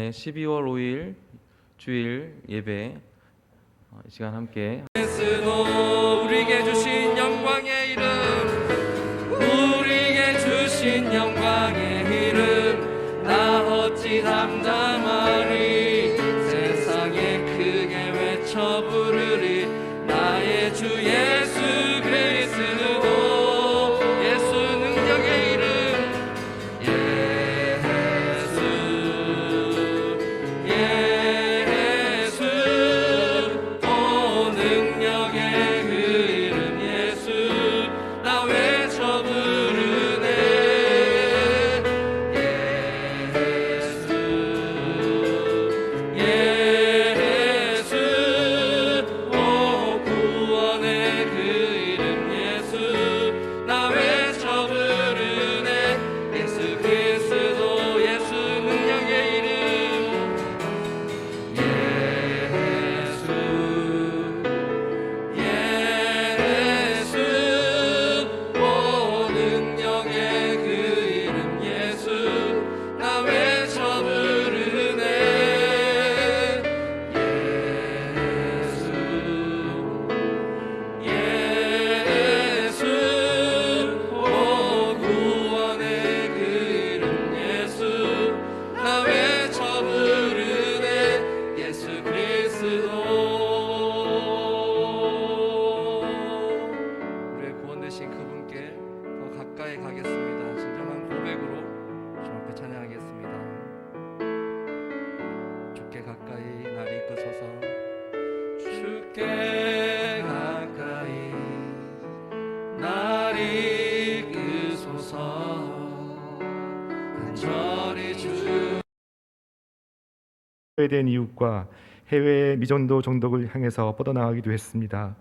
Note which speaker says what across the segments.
Speaker 1: 이번에 12월 5일 주일 예배 이 시간 함께
Speaker 2: 우리에게 주신 영광의 이름, 우리에게 주신 영광의 이름, 나 어찌 담담하리, 세상에 크게 외쳐 부르리, 나의 주 예수 그리스도. 예수 능력의 이름, 예수 예수, 오 능력의 그 이름 예수, 나 외쳐 부르네. 예수 예수, 오 구원의 그 이름 예수, 나 외쳐 부르네. 예수 그리스도, 예수 능력의 이름, 예수 예수, 오 능력의 그 이름 예수, 나 외쳐 부르네. 예수 예수, 오 구원의 그 이름 예수, 나 외쳐 부르네. 예수 그리스도. 우리의 구원 되신 그분께 더 가까이 가겠습니다. 진정한 고백으로 주 앞에 찬양하겠습니다. 주께 가까이 날 이끄소서, 주께 가까이 날 이끄소서, 간절히 주
Speaker 3: 된 이웃과 해외의 미전도 종족을 향해서 뻗어나가기도 했습니다.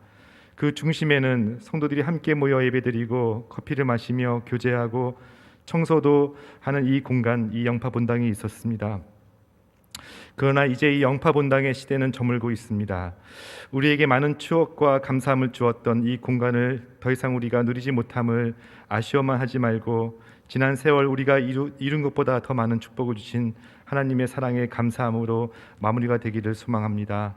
Speaker 3: 그 중심에는 성도들이 함께 모여 예배드리고 커피를 마시며 교제하고 청소도 하는 이 공간, 이 영파 본당이 있었습니다. 그러나 이제 이 영파 본당의 시대는 저물고 있습니다. 우리에게 많은 추억과 감사함을 주었던 이 공간을 더 이상 우리가 누리지 못함을 아쉬워만 하지 말고, 지난 세월 우리가 이룬 것보다 더 많은 축복을 주신 하나님의 사랑에 감사함으로 마무리가 되기를 소망합니다.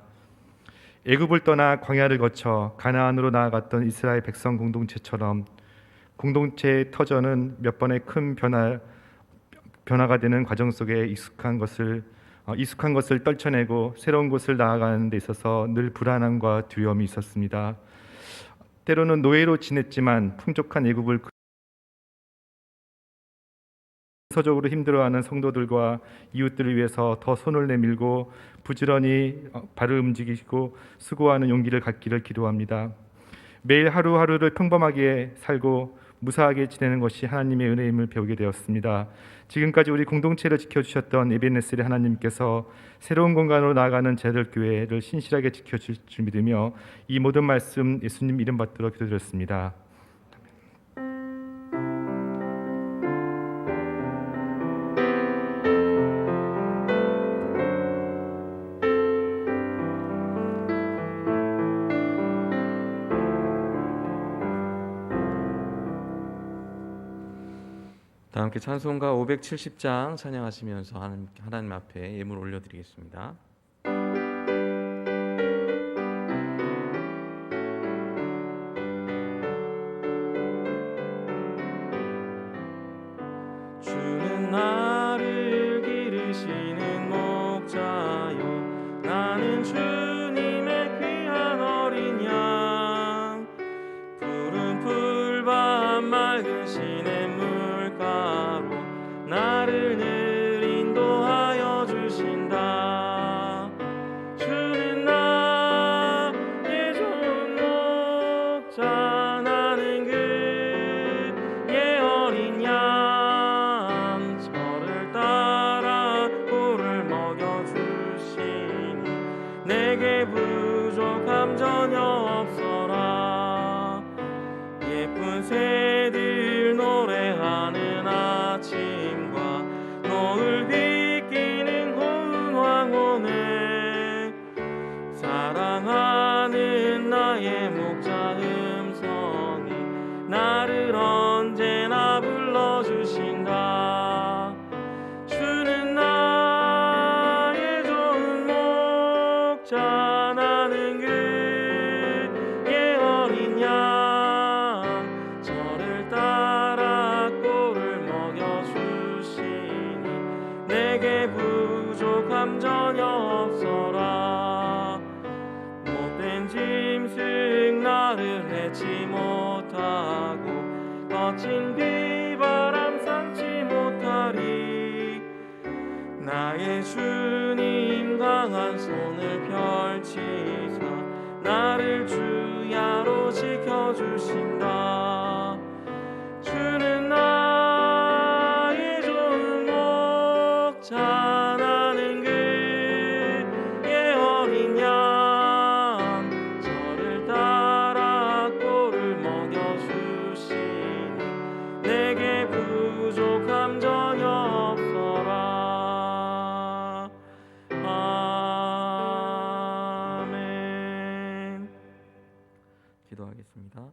Speaker 3: 애굽을 떠나 광야를 거쳐 가나안으로 나아갔던 이스라엘 백성 공동체처럼 공동체의 터전은 몇 번의 큰 변화가 되는 과정 속에 익숙한 것을 떨쳐내고 새로운 곳을 나아가는 데 있어서 늘 불안함과 두려움이 있었습니다. 때로는 노예로 지냈지만 풍족한 애굽을 서적으로 힘들어하는 성도들과 이웃들을 위해서 더 손을 내밀고 부지런히 발을 움직이고 수고하는 용기를 갖기를 기도합니다. 매일 하루하루를 평범하게 살고 무사하게 지내는 것이 하나님의 은혜임을 배우게 되었습니다. 지금까지 우리 공동체를 지켜주셨던 에베네셀의 하나님께서 새로운 공간으로 나아가는 제들교회를 신실하게 지켜주실 줄 믿으며 이 모든 말씀 예수님 이름 받들어 기도드렸습니다.
Speaker 1: 다 함께 찬송가 570장 찬양하시면서 하나님 앞에 예물 올려드리겠습니다.
Speaker 4: 주는 나를 기르시는 목자요, 나는 주님의 귀한 어린 양. 푸른 풀밭 맑은 시냇 물가로 나를 늘 인도하여 주신다. 주는 나의 좋은 목자, 나는 그의 어린 양. 저를 따라 꿀을 먹여주시니 내게 부족함 전혀 없어라. 예쁜 새들 노래하는 아침과 노을 비끼는 고운 황혼에 사랑하는 나의 목자 음성이 나를 언제나 불러주신다. 주는 나 나를 해치 못하고 거친 비바람 삼지 못하리. 나의 주님 강한 손을 펼치사 나를 주야로 지켜주신다. 주는 나의 좋은 목자, 나는 그의 어린 양. 저를 따라 꼴을 먹여주시니 내게 부족함 전혀 없어라. 아멘.
Speaker 1: 기도하겠습니다.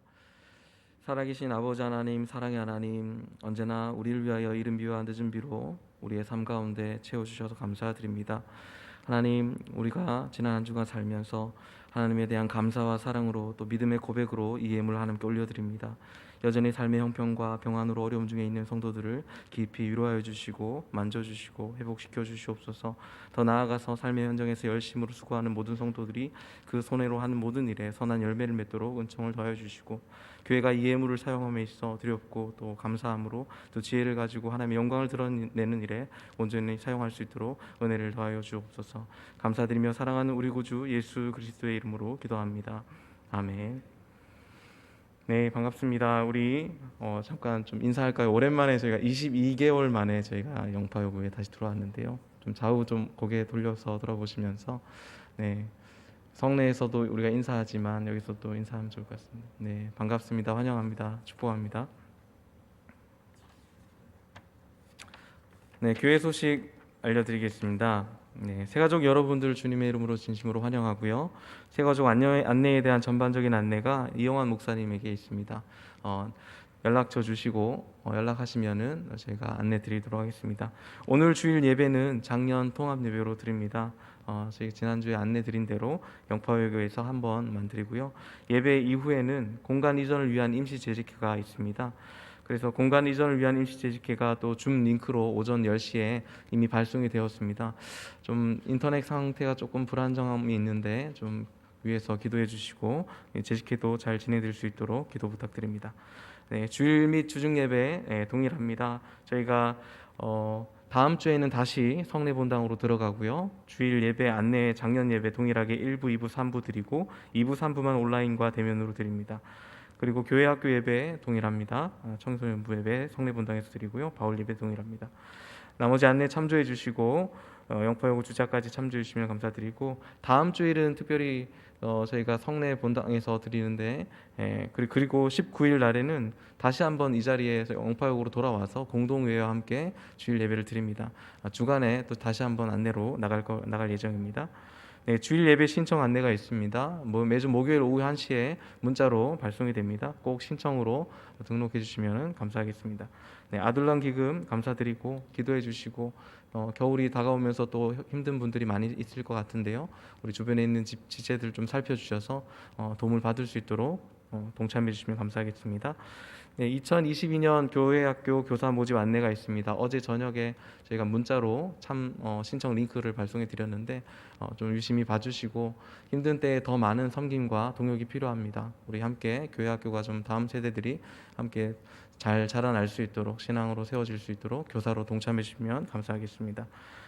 Speaker 1: 살아계신 아버지 하나님, 사랑의 하나님, 언제나 우리를 위하여 이른 비와 늦은 비로 우리의 삶 가운데 채워주셔서 감사드립니다. 하나님, 우리가 지난 한 주간 살면서 하나님에 대한 감사와 사랑으로 또 믿음의 고백으로 이 예물을 하나님께 올려드립니다. 여전히 삶의 형편과 병환으로 어려움 중에 있는 성도들을 깊이 위로하여 주시고 만져주시고 회복시켜 주시옵소서. 더 나아가서 삶의 현장에서 열심으로 수고하는 모든 성도들이 그 손해로 하는 모든 일에 선한 열매를 맺도록 은총을 더하여 주시고, 교회가 이 예물을 사용함에 있어 두렵고 또 감사함으로 또 지혜를 가지고 하나님의 영광을 드러내는 일에 온전히 사용할 수 있도록 은혜를 더하여 주옵소서. 감사드리며 사랑하는 우리 구주 예수 그리스도의 이름으로 기도합니다. 아멘. 네, 반갑습니다. 우리 잠깐 좀 인사할까요? 오랜만에 저희가 22개월 만에 저희가 영파여고에 다시 들어왔는데요. 좀 좌우 좀 고개 돌려서 돌아보시면서, 네, 성내에서도 우리가 인사하지만 여기서 또 인사하면 좋을 것 같습니다. 네, 반갑습니다. 환영합니다. 축복합니다. 네, 교회 소식 알려드리겠습니다. 네, 새가족 여러분들 주님의 이름으로 진심으로 환영하고요. 새가족 안내에 대한 전반적인 안내가 이영환 목사님에게 있습니다. 연락처 주시고 연락하시면은 저희가 안내 드리도록 하겠습니다. 오늘 주일 예배는 작년 통합 예배로 드립니다. 저희 지난주에 안내 드린 대로 영파회교에서 한 번만 드리고요. 예배 이후에는 공간 이전을 위한 임시 재직회가 있습니다. 그래서 공간 이전을 위한 임시 재직회가 또 줌 링크로 오전 10시에 이미 발송이 되었습니다. 좀 인터넷 상태가 조금 불안정함이 있는데 좀 위에서 기도해 주시고 재직회도 잘 진행될 수 있도록 기도 부탁드립니다. 네, 주일 및 주중 예배 동일합니다. 저희가 다음 주에는 다시 성례 본당으로 들어가고요. 주일 예배 안내 작년 예배 동일하게 1부, 2부, 3부 드리고 2부, 3부만 온라인과 대면으로 드립니다. 그리고 교회 학교 예배 동일합니다. 청소년부 예배 성례 본당에서 드리고요. 바울 예배 동일합니다. 나머지 안내 참조해 주시고 영파여고 주자까지 참조해 주시면 감사드리고, 다음 주일은 특별히 저희가 성례 본당에서 드리는데 그리고 19일 날에는 다시 한번 이 자리에서 영파여고로 돌아와서 공동회와 함께 주일 예배를 드립니다. 주간에 또 다시 한번 안내로 나갈 예정입니다. 네, 주일 예배 신청 안내가 있습니다. 매주 목요일 오후 1시에 문자로 발송이 됩니다. 꼭 신청으로 등록해 주시면 감사하겠습니다. 네, 아둘람 기금 감사드리고 기도해 주시고, 겨울이 다가오면서 또 힘든 분들이 많이 있을 것 같은데요. 우리 주변에 있는 지체들 좀 살펴주셔서 도움을 받을 수 있도록 동참해 주시면 감사하겠습니다. 네, 2022년 교회학교 교사 모집 안내가 있습니다. 어제 저녁에 저희가 문자로 신청 링크를 발송해 드렸는데 좀 유심히 봐주시고, 힘든 때에 더 많은 섬김과 동역이 필요합니다. 우리 함께 교회학교가 좀 다음 세대들이 함께 잘 자라날 수 있도록, 신앙으로 세워질 수 있도록 교사로 동참해 주시면 감사하겠습니다.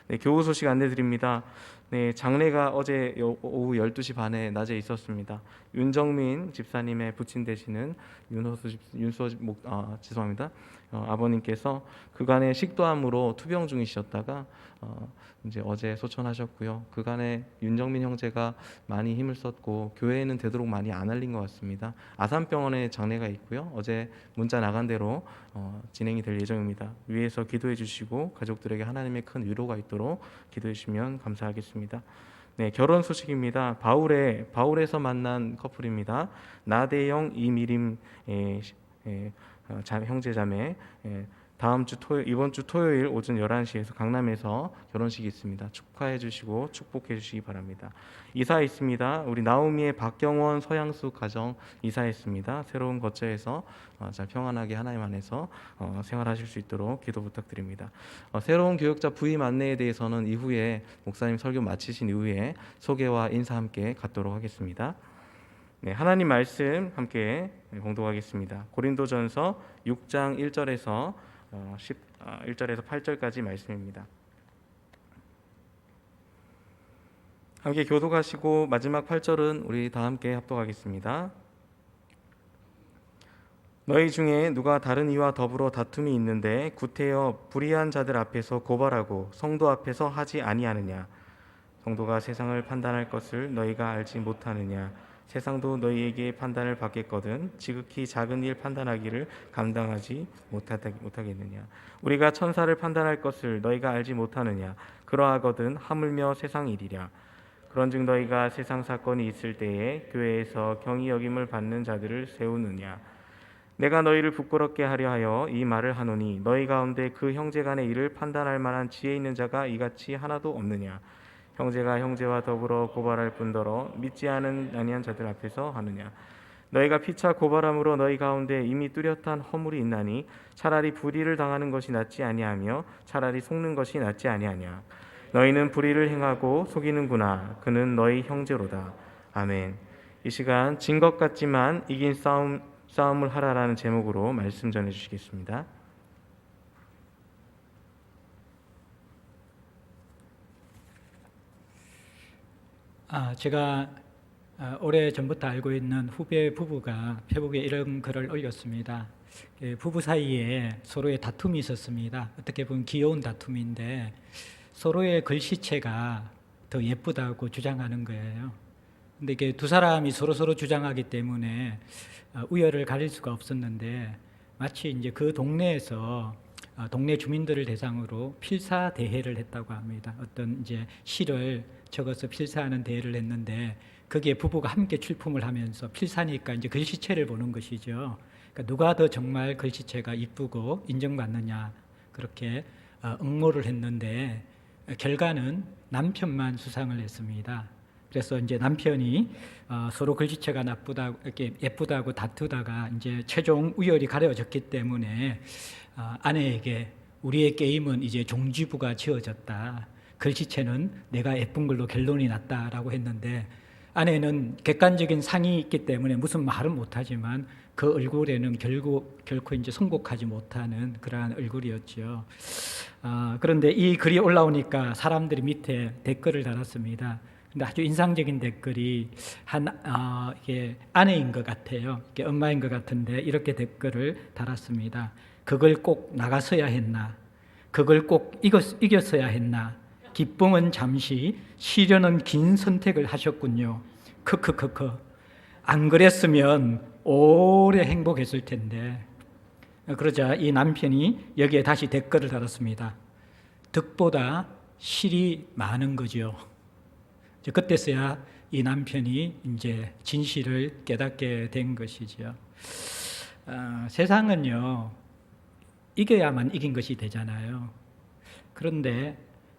Speaker 1: 네, 교우 소식 안내 드립니다. 네, 장례가 어제 오후 12시 반에 낮에 있었습니다. 윤정민 집사님의 부친 되시는 아버님께서 그간에 식도암으로 투병 중이셨다가 이제 어제 소천하셨고요. 그간에 윤정민 형제가 많이 힘을 썼고 교회에는 되도록 많이 안 알린 것 같습니다. 아산병원에 장례가 있고요. 어제 문자 나간 대로 진행이 될 예정입니다. 위에서 기도해 주시고 가족들에게 하나님의 큰 위로가 있도록 기도해 주시면 감사하겠습니다. 네, 결혼 소식입니다. 바울에서 만난 커플입니다. 나대영 이미림 형제자매, 이번 주 토요일 오전 11시에서 강남에서 결혼식이 있습니다. 축하해 주시고 축복해 주시기 바랍니다. 이사 있습니다. 우리 나오미의 박경원 서양수 가정 이사했습니다. 새로운 거처에서 잘 평안하게 하나님 안에서 생활하실 수 있도록 기도 부탁드립니다. 새로운 교역자 부임 안내에 대해서는 이후에 목사님 설교 마치신 이후에 소개와 인사 함께 갖도록 하겠습니다. 네, 하나님 말씀 함께 봉독하겠습니다. 고린도전서 6장 1절에서 1절에서 8절까지 말씀입니다. 함께 교독하시고 마지막 8절은 우리 다 함께 합독하겠습니다. 너희 중에 누가 다른 이와 더불어 다툼이 있는데 구태여 불의한 자들 앞에서 고발하고 성도 앞에서 하지 아니하느냐? 성도가 세상을 판단할 것을 너희가 알지 못하느냐? 세상도 너희에게 판단을 받겠거든 지극히 작은 일 판단하기를 감당하지 못하겠느냐? 우리가 천사를 판단할 것을 너희가 알지 못하느냐? 그러하거든 하물며 세상 일이랴. 그런즉 너희가 세상 사건이 있을 때에 교회에서 경히 여김을 받는 자들을 세우느냐? 내가 너희를 부끄럽게 하려 하여 이 말을 하노니 너희 가운데 그 형제 간의 일을 판단할 만한 지혜 있는 자가 이같이 하나도 없느냐? 형제가 형제와 더불어 고발할 뿐더러 믿지 아니한 자들 앞에서 하느냐? 너희가 피차 고발함으로 너희 가운데 이미 뚜렷한 허물이 있나니 차라리 불의를 당하는 것이 낫지 아니하며 차라리 속는 것이 낫지 아니하냐? 너희는 불의를 행하고 속이는구나. 그는 너희 형제로다. 아멘. 이 시간 진 것 같지만 이긴 싸움을 하라라는 제목으로 말씀 전해 주시겠습니다.
Speaker 5: 제가 오래 전부터 알고 있는 후배 부부가 페북에 이런 글을 올렸습니다. 부부 사이에 서로의 다툼이 있었습니다. 어떻게 보면 귀여운 다툼인데 서로의 글씨체가 더 예쁘다고 주장하는 거예요. 근데 이게 두 사람이 서로 주장하기 때문에 우열을 가릴 수가 없었는데 마치 이제 그 동네에서 동네 주민들을 대상으로 필사 대회를 했다고 합니다. 어떤 이제 시를 적어서 필사하는 대회를 했는데 거기에 부부가 함께 출품을 하면서 필사니까 이제 글씨체를 보는 것이죠. 그러니까 누가 더 정말 글씨체가 이쁘고 인정받느냐 그렇게 응모를 했는데 결과는 남편만 수상을 했습니다. 그래서 이제 남편이 서로 글씨체가 나쁘다고 이렇게 예쁘다고 다투다가 이제 최종 우열이 가려졌기 때문에 아내에게 우리의 게임은 이제 종지부가 지어졌다. 글씨체는 내가 예쁜 걸로 결론이 났다라고 했는데 아내는 객관적인 상이 있기 때문에 무슨 말은 못하지만 그 얼굴에는 결코 이제 선곡하지 못하는 그러한 얼굴이었죠. 그런데 이 글이 올라오니까 사람들이 밑에 댓글을 달았습니다. 근데 아주 인상적인 댓글이 이게 아내인 것 같아요. 이게 엄마인 것 같은데 이렇게 댓글을 달았습니다. 그걸 꼭 나갔어야 했나? 그걸 꼭 이겼어야 했나? 기쁨은 잠시, 시련은 긴 선택을 하셨군요. 크크크크. 안 그랬으면 오래 행복했을 텐데. 그러자 이 남편이 여기에 다시 댓글을 달았습니다. 득보다 실이 많은 거죠. 그때서야 이 남편이 이제 진실을 깨닫게 된 것이죠. 세상은요, 이겨야만 이긴 것이 되잖아요. 그런데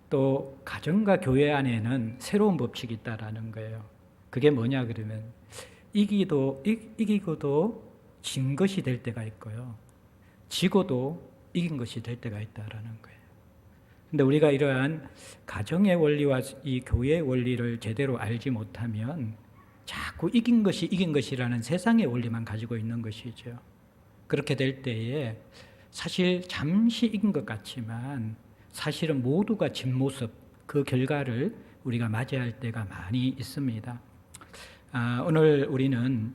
Speaker 5: 또 가정과 교회 안에는 새로운 법칙이 있다라는 거예요. 그게 뭐냐 그러면 이기고도 진 것이 될 때가 있고요. 지고도 이긴 것이 될 때가 있다라는 거예요. 근데 우리가 이러한 가정의 원리와 이 교회의 원리를 제대로 알지 못하면 자꾸 이긴 것이라는 세상의 원리만 가지고 있는 것이죠. 그렇게 될 때에 사실 잠시 이긴 것 같지만 사실은 모두가 진 모습, 그 결과를 우리가 맞이할 때가 많이 있습니다. 오늘 우리는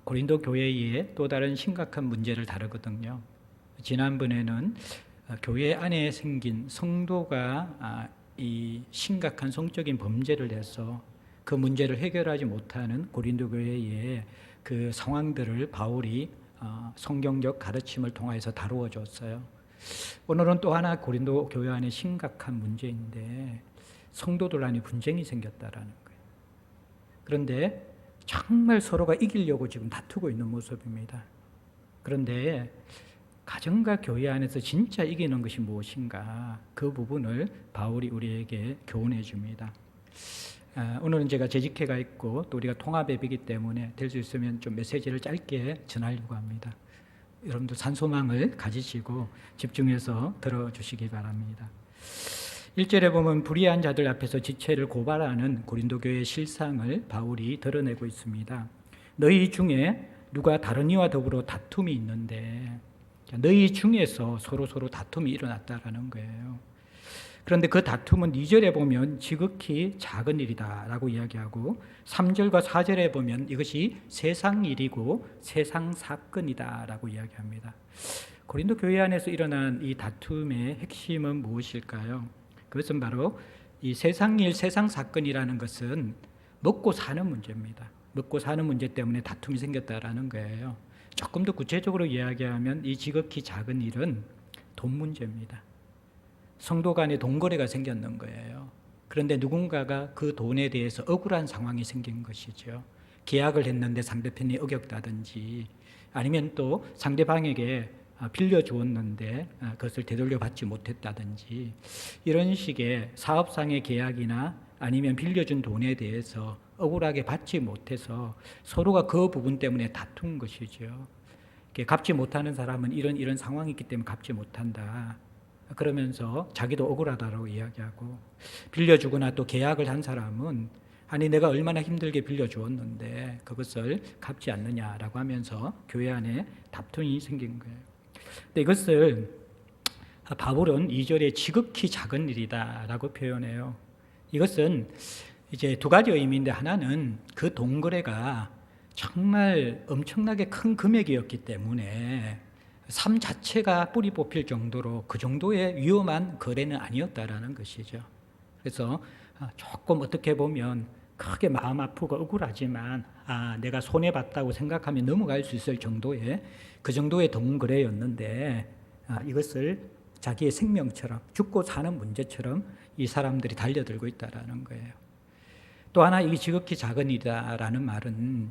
Speaker 5: 고린도 교회의 또 다른 심각한 문제를 다루거든요. 지난번에는 교회 안에 생긴 성도가 이 심각한 성적인 범죄를 해서 그 문제를 해결하지 못하는 고린도 교회의 그 상황들을 바울이 성경적 가르침을 통해서 다루어 줬어요. 오늘은 또 하나 고린도 교회 안에 심각한 문제인데 성도들 안에 분쟁이 생겼다라는 거예요. 그런데 정말 서로가 이기려고 지금 다투고 있는 모습입니다. 그런데 가정과 교회 안에서 진짜 이기는 것이 무엇인가, 그 부분을 바울이 우리에게 교훈해 줍니다. 오늘은 제가 재직회가 있고 또 우리가 통합앱이기 때문에 될 수 있으면 좀 메시지를 짧게 전하려고 합니다. 여러분들 산소망을 가지시고 집중해서 들어주시기 바랍니다. 1절에 보면 불의한 자들 앞에서 지체를 고발하는 고린도 교회의 실상을 바울이 드러내고 있습니다. 너희 중에 누가 다른 이와 더불어 다툼이 있는데, 너희 중에서 서로 다툼이 일어났다라는 거예요. 그런데 그 다툼은 2절에 보면 지극히 작은 일이다라고 이야기하고 3절과 4절에 보면 이것이 세상 일이고 세상 사건이다라고 이야기합니다. 고린도 교회 안에서 일어난 이 다툼의 핵심은 무엇일까요? 그것은 바로 이 세상 일, 세상 사건이라는 것은 먹고 사는 문제입니다. 먹고 사는 문제 때문에 다툼이 생겼다라는 거예요. 조금 더 구체적으로 이야기하면 이 지극히 작은 일은 돈 문제입니다. 성도 간에 돈 거래가 생겼는 거예요. 그런데 누군가가 그 돈에 대해서 억울한 상황이 생긴 것이죠. 계약을 했는데 상대편이 어겼다든지, 아니면 또 상대방에게 빌려주었는데 그것을 되돌려받지 못했다든지, 이런 식의 사업상의 계약이나 아니면 빌려준 돈에 대해서 억울하게 받지 못해서 서로가 그 부분 때문에 다툰 것이죠. 갚지 못하는 사람은 이런 상황이 있기 때문에 갚지 못한다, 그러면서 자기도 억울하다고 이야기하고, 빌려주거나 또 계약을 한 사람은 아니 내가 얼마나 힘들게 빌려주었는데 그것을 갚지 않느냐라고 하면서 교회 안에 다툼이 생긴 거예요. 근데 이것을 바울은 2절에 지극히 작은 일이다라고 표현해요. 이것은 이제 두 가지 의미인데, 하나는 그 돈 거래가 정말 엄청나게 큰 금액이었기 때문에 삶 자체가 뿌리 뽑힐 정도로 그 정도의 위험한 거래는 아니었다라는 것이죠. 그래서 조금 어떻게 보면 크게 마음 아프고 억울하지만 내가 손해봤다고 생각하면 넘어갈 수 있을 정도의 그 정도의 돈 거래였는데, 이것을 자기의 생명처럼 죽고 사는 문제처럼 이 사람들이 달려들고 있다라는 거예요. 또 하나, 이 지극히 작은 일이다라는 말은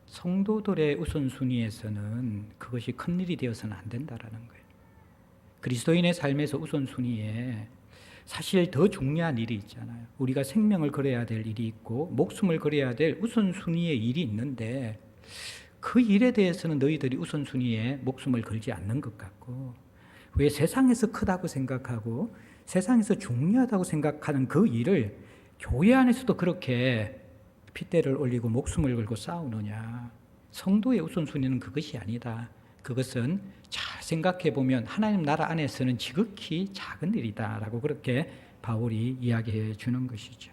Speaker 5: 성도들의 우선순위에서는 그것이 큰 일이 되어서는 안 된다라는 거예요. 그리스도인의 삶에서 우선순위에 사실 더 중요한 일이 있잖아요. 우리가 생명을 걸어야 될 일이 있고 목숨을 걸어야 될 우선순위의 일이 있는데, 그 일에 대해서는 너희들이 우선순위에 목숨을 걸지 않는 것 같고, 왜 세상에서 크다고 생각하고 세상에서 중요하다고 생각하는 그 일을 교회 안에서도 그렇게 핏대를 올리고 목숨을 걸고 싸우느냐. 성도의 우선순위는 그것이 아니다. 그것은 잘 생각해 보면 하나님 나라 안에서는 지극히 작은 일이다라고 그렇게 바울이 이야기해 주는 것이죠.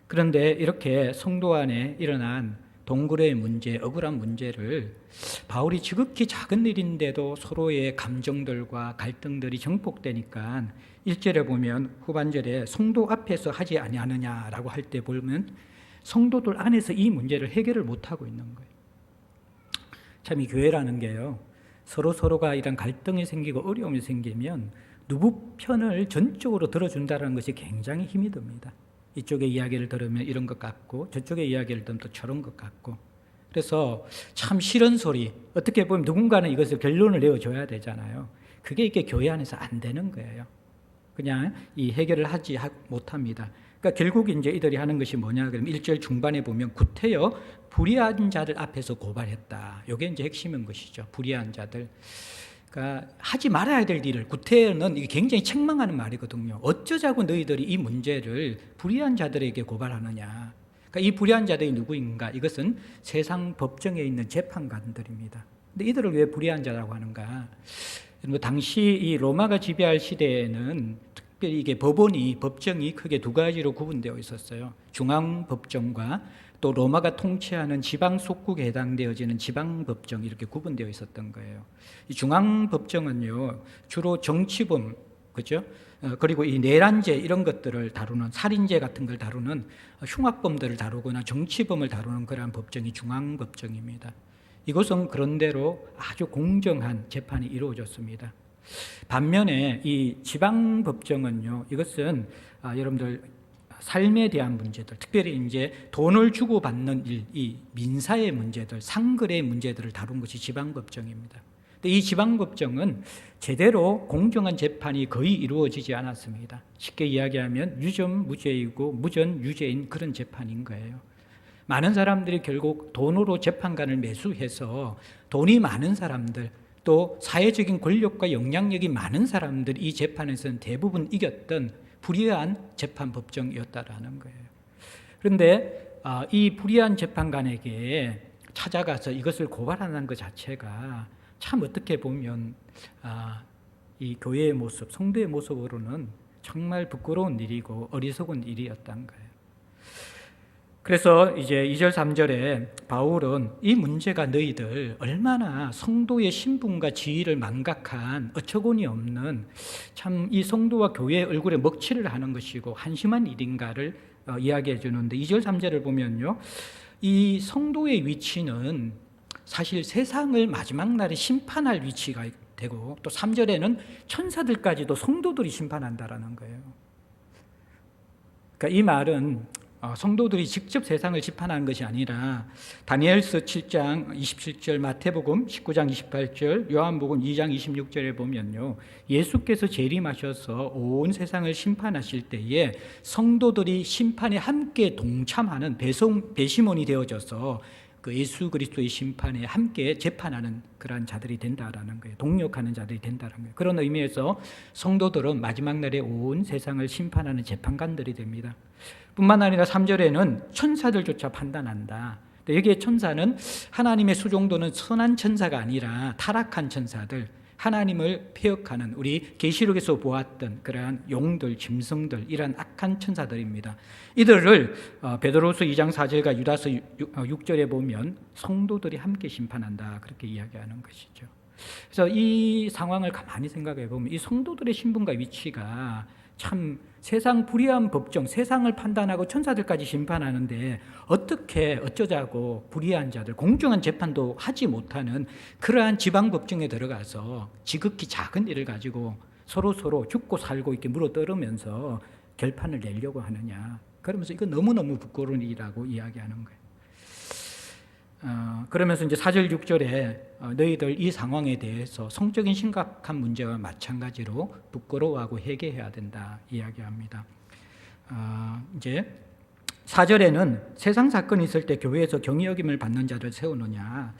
Speaker 5: 그런데 이렇게 성도 안에 일어난 동거래의 문제, 억울한 문제를 바울이 지극히 작은 일인데도 서로의 감정들과 갈등들이 정폭되니까 1절에 보면 후반절에 성도 앞에서 하지 아니하느냐라고 할 때 보면 성도들 안에서 이 문제를 해결을 못하고 있는 거예요. 참 이 교회라는 게요, 서로가 이런 갈등이 생기고 어려움이 생기면 누구 편을 전적으로 들어준다는 것이 굉장히 힘이 듭니다. 이쪽의 이야기를 들으면 이런 것 같고 저쪽의 이야기를 들으면 또 저런 것 같고, 그래서 참 싫은 소리, 어떻게 보면 누군가는 이것을 결론을 내어줘야 되잖아요. 그게 이렇게 교회 안에서 안 되는 거예요. 그냥 이 해결을 하지 못합니다. 그러니까 결국 이제 이들이 하는 것이 뭐냐 그러면 1절 중반에 보면 구태여 불의한 자들 앞에서 고발했다. 이게 이제 핵심인 것이죠. 불의한 자들. 그러니까 하지 말아야 될 일을, 구태여는 이게 굉장히 책망하는 말이거든요. 어쩌자고 너희들이 이 문제를 불의한 자들에게 고발하느냐. 그러니까 이 불의한 자들이 누구인가? 이것은 세상 법정에 있는 재판관들입니다. 근데 이들을 왜 불의한 자라고 하는가? 당시 이 로마가 지배할 시대에는 특별히 이게 법정이 크게 두 가지로 구분되어 있었어요. 중앙법정과 또 로마가 통치하는 지방 속국에 해당되어지는 지방법정, 이렇게 구분되어 있었던 거예요. 이 중앙법정은요, 주로 정치범, 그죠? 그리고 이 내란죄 이런 것들을 다루는, 살인죄 같은 걸 다루는 흉악범들을 다루거나 정치범을 다루는 그러한 법정이 중앙법정입니다. 이것은 그런대로 아주 공정한 재판이 이루어졌습니다. 반면에 이 지방법정은요, 이것은 여러분들 삶에 대한 문제들, 특별히 이제 돈을 주고받는 일, 이 민사의 문제들, 상거래의 문제들을 다룬 것이 지방법정입니다. 근데 이 지방법정은 제대로 공정한 재판이 거의 이루어지지 않았습니다. 쉽게 이야기하면 유전 무죄이고 무전 유죄인 그런 재판인 거예요. 많은 사람들이 결국 돈으로 재판관을 매수해서 돈이 많은 사람들, 또 사회적인 권력과 영향력이 많은 사람들이 이 재판에서는 대부분 이겼던 불의한 재판 법정이었다라는 거예요. 그런데 이 불의한 재판관에게 찾아가서 이것을 고발하는 것 자체가 참 어떻게 보면 이 교회의 모습, 성도의 모습으로는 정말 부끄러운 일이고 어리석은 일이었던 거예요. 그래서 이제 2절 3절에 바울은 이 문제가 너희들 얼마나 성도의 신분과 지위를 망각한 어처구니 없는 참 이 성도와 교회의 얼굴에 먹칠을 하는 것이고 한심한 일인가를 이야기해 주는데 2절 3절을 보면요, 이 성도의 위치는 사실 세상을 마지막 날에 심판할 위치가 되고, 또 3절에는 천사들까지도 성도들이 심판한다라는 거예요. 그러니까 이 말은 성도들이 직접 세상을 심판하는 것이 아니라 다니엘서 7장 27절, 마태복음 19장 28절, 요한복음 2장 26절에 보면요, 예수께서 재림하셔서 온 세상을 심판하실 때에 성도들이 심판에 함께 동참하는 배심원이 되어져서 그 예수 그리스도의 심판에 함께 재판하는 그러한 자들이 된다라는 거예요. 동력하는 자들이 된다는 거예요. 그런 의미에서 성도들은 마지막 날에 온 세상을 심판하는 재판관들이 됩니다. 뿐만 아니라 3절에는 천사들조차 판단한다. 여기에 천사는 하나님의 수종도는 선한 천사가 아니라 타락한 천사들, 하나님을 폐역하는 우리 계시록에서 보았던 그러한 용들, 짐승들, 이런 악한 천사들입니다. 이들을 베드로서 2장 4절과 유다서 6절에 보면 성도들이 함께 심판한다, 그렇게 이야기하는 것이죠. 그래서 이 상황을 가만히 생각해 보면 이 성도들의 신분과 위치가 참 세상 불의한 법정, 세상을 판단하고 천사들까지 심판하는데 어떻게 어쩌자고 불의한 자들, 공정한 재판도 하지 못하는 그러한 지방 법정에 들어가서 지극히 작은 일을 가지고 서로 죽고 살고 이렇게 물어뜯으면서 결판을 내려고 하느냐. 그러면서 이거 너무너무 부끄러운 일이라고 이야기하는 거예요. 그러면서 이제 4절 6절에 너희들 이 상황에 대해서 성적인 심각한 문제와 마찬가지로 부끄러워하고 회개해야 된다 이야기합니다. 이제 4절에는 세상 사건이 있을 때 교회에서 경위 여김을 받는 자를 세우느냐,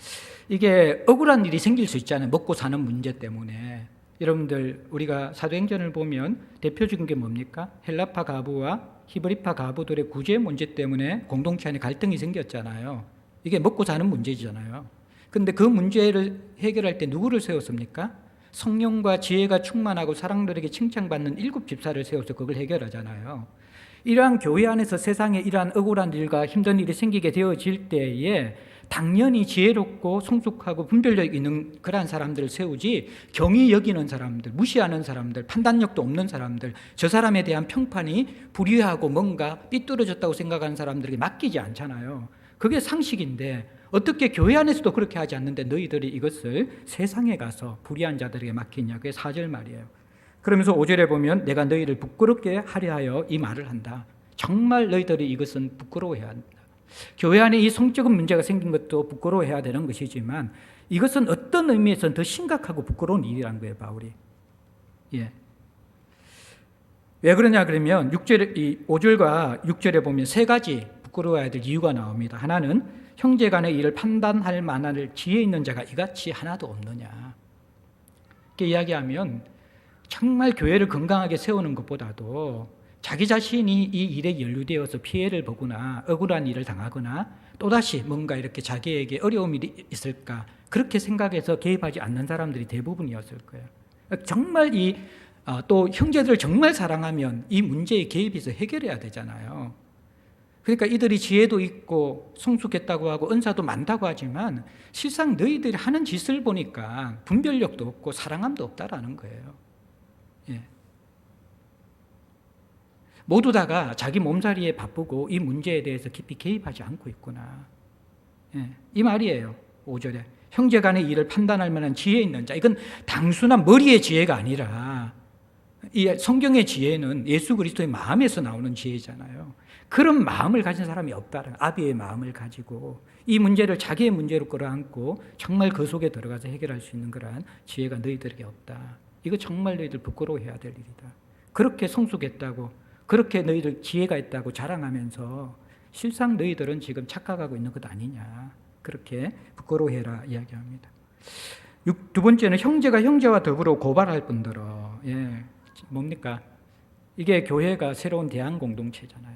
Speaker 5: 이게 억울한 일이 생길 수 있잖아요. 먹고 사는 문제 때문에. 여러분들 우리가 사도행전을 보면 대표적인 게 뭡니까? 헬라파 가부와 히브리파 가부들의 구제 문제 때문에 공동체 안에 갈등이 생겼잖아요. 이게 먹고 사는 문제잖아요. 그런데 그 문제를 해결할 때 누구를 세웠습니까? 성령과 지혜가 충만하고 사랑들에게 칭찬받는 7 집사를 세워서 그걸 해결하잖아요. 이러한 교회 안에서 세상에 이러한 억울한 일과 힘든 일이 생기게 되어질 때에 당연히 지혜롭고 성숙하고 분별력 있는 그러한 사람들을 세우지, 경히 여기는 사람들, 무시하는 사람들, 판단력도 없는 사람들, 저 사람에 대한 평판이 불의하고 뭔가 삐뚤어졌다고 생각하는 사람들에게 맡기지 않잖아요. 그게 상식인데 어떻게 교회 안에서도 그렇게 하지 않는데 너희들이 이것을 세상에 가서 불의한 자들에게 맡기냐. 그게 4절 말이에요. 그러면서 5절에 보면 내가 너희를 부끄럽게 하려 하여 이 말을 한다. 정말 너희들이 이것은 부끄러워해야 한다. 교회 안에 이 성적인 문제가 생긴 것도 부끄러워해야 되는 것이지만 이것은 어떤 의미에서는 더 심각하고 부끄러운 일이라는 거예요, 바울이. 예. 왜 그러냐 그러면 5절과 6절에 보면 세 가지 부끄러워야 될 이유가 나옵니다. 하나는 형제 간의 일을 판단할 만한 지혜 있는 자가 이같이 하나도 없느냐. 이렇게 이야기하면 정말 교회를 건강하게 세우는 것보다도 자기 자신이 이 일에 연루되어서 피해를 보거나 억울한 일을 당하거나 또다시 뭔가 이렇게 자기에게 어려움이 있을까, 그렇게 생각해서 개입하지 않는 사람들이 대부분이었을 거예요. 정말 또 형제들을 정말 사랑하면 이 문제에 개입해서 해결해야 되잖아요. 그러니까 이들이 지혜도 있고 성숙했다고 하고 은사도 많다고 하지만 실상 너희들이 하는 짓을 보니까 분별력도 없고 사랑함도 없다라는 거예요. 예. 모두 다가 자기 몸살이에 바쁘고 이 문제에 대해서 깊이 개입하지 않고 있구나. 예. 이 말이에요. 5절에 형제 간의 일을 판단할 만한 지혜 있는 자. 이건 단순한 머리의 지혜가 아니라 이 성경의 지혜는 예수 그리스도의 마음에서 나오는 지혜잖아요. 그런 마음을 가진 사람이 없다는, 아비의 마음을 가지고 이 문제를 자기의 문제로 끌어안고 정말 그 속에 들어가서 해결할 수 있는 그러한 지혜가 너희들에게 없다. 이거 정말 너희들 부끄러워해야 될 일이다. 그렇게 성숙했다고, 그렇게 너희들 지혜가 있다고 자랑하면서 실상 너희들은 지금 착각하고 있는 것 아니냐. 그렇게 부끄러워해라 이야기합니다. 두 번째는 형제가 형제와 더불어 고발할 뿐더러. 예. 뭡니까? 이게 교회가 새로운 대안 공동체잖아요.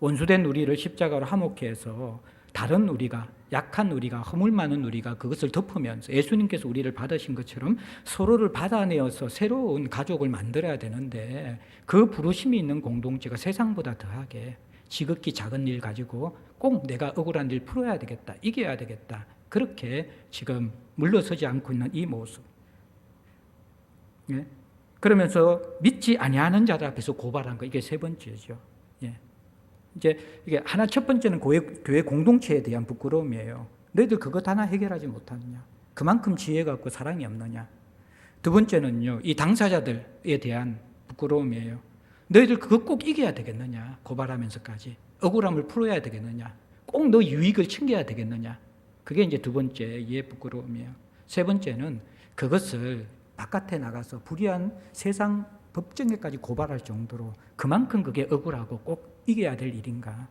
Speaker 5: 원수된 우리를 십자가로 화목해서 다른 우리가, 약한 우리가, 허물 많은 우리가 그것을 덮으면서 예수님께서 우리를 받으신 것처럼 서로를 받아내어서 새로운 가족을 만들어야 되는데, 그 부르심이 있는 공동체가 세상보다 더하게 지극히 작은 일 가지고 꼭 내가 억울한 일 풀어야 되겠다, 이겨야 되겠다, 그렇게 지금 물러서지 않고 있는 이 모습. 예? 그러면서 믿지 아니하는 자들 앞에서 고발한 거, 이게 세 번째죠. 예. 이제 이게 하나, 첫 번째는 교회 공동체에 대한 부끄러움이에요. 너희들 그것 하나 해결하지 못하느냐? 그만큼 지혜가 없고 사랑이 없느냐? 두 번째는요, 이 당사자들에 대한 부끄러움이에요. 너희들 그거 꼭 이겨야 되겠느냐? 고발하면서까지 억울함을 풀어야 되겠느냐? 꼭 너 유익을 챙겨야 되겠느냐? 그게 이제 두 번째의 부끄러움이에요. 세 번째는 그것을 바깥에 나가서 불의한 세상 법정에까지 고발할 정도로 그만큼 그게 억울하고 꼭 이겨야 될 일인가?